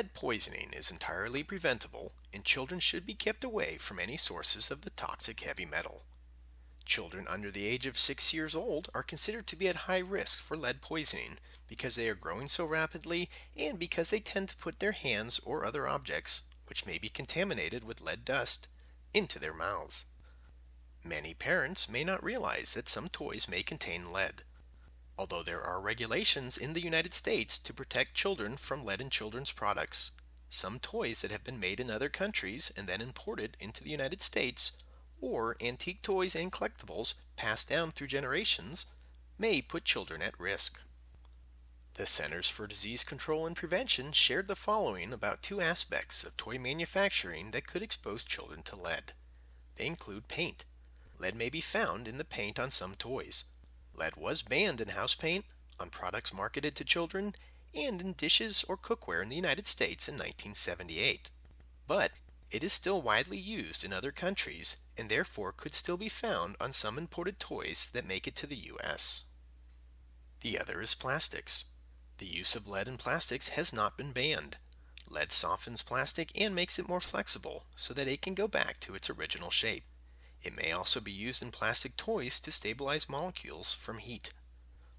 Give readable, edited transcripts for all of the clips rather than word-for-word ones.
Lead poisoning is entirely preventable, and children should be kept away from any sources of the toxic heavy metal. Children under the age of 6 years old are considered to be at high risk for lead poisoning because they are growing so rapidly and because they tend to put their hands or other objects, which may be contaminated with lead dust, into their mouths. Many parents may not realize that some toys may contain lead. Although there are regulations in the United States to protect children from lead in children's products, some toys that have been made in other countries and then imported into the United States, or antique toys and collectibles passed down through generations, may put children at risk. The Centers for Disease Control and Prevention shared the following about two aspects of toy manufacturing that could expose children to lead. They include paint. Lead may be found in the paint on some toys. Lead was banned in house paint, on products marketed to children, and in dishes or cookware in the United States in 1978. But it is still widely used in other countries and therefore could still be found on some imported toys that make it to the US. The other is plastics. The use of lead in plastics has not been banned. Lead softens plastic and makes it more flexible so that it can go back to its original shape. It may also be used in plastic toys to stabilize molecules from heat.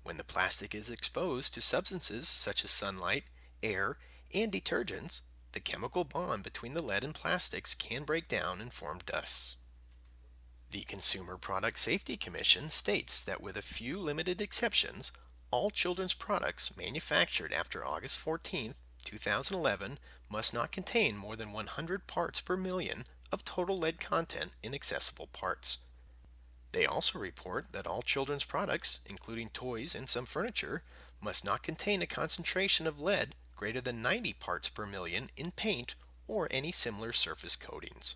When the plastic is exposed to substances such as sunlight, air, and detergents, the chemical bond between the lead and plastics can break down and form dusts. The Consumer Product Safety Commission states that with a few limited exceptions, all children's products manufactured after August 14, 2011 must not contain more than 100 parts per million of total lead content in accessible parts. They also report that all children's products, including toys and some furniture, must not contain a concentration of lead greater than 90 parts per million in paint or any similar surface coatings.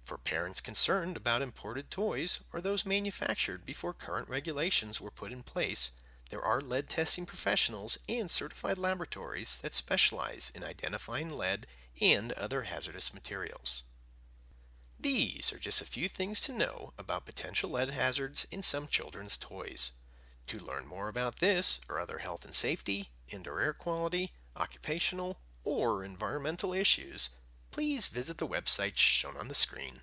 For parents concerned about imported toys or those manufactured before current regulations were put in place, there are lead testing professionals and certified laboratories that specialize in identifying lead and other hazardous materials. These are just a few things to know about potential lead hazards in some children's toys. To learn more about this or other health and safety, indoor air quality, occupational, or environmental issues, please visit the website shown on the screen.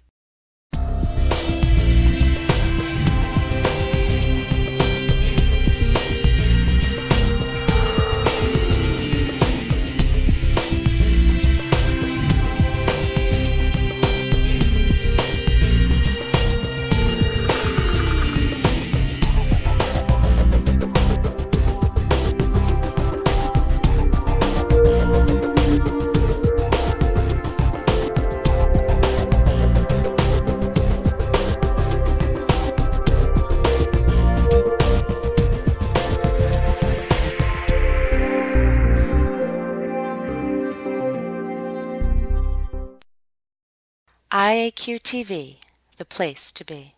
IAQ TV, the place to be.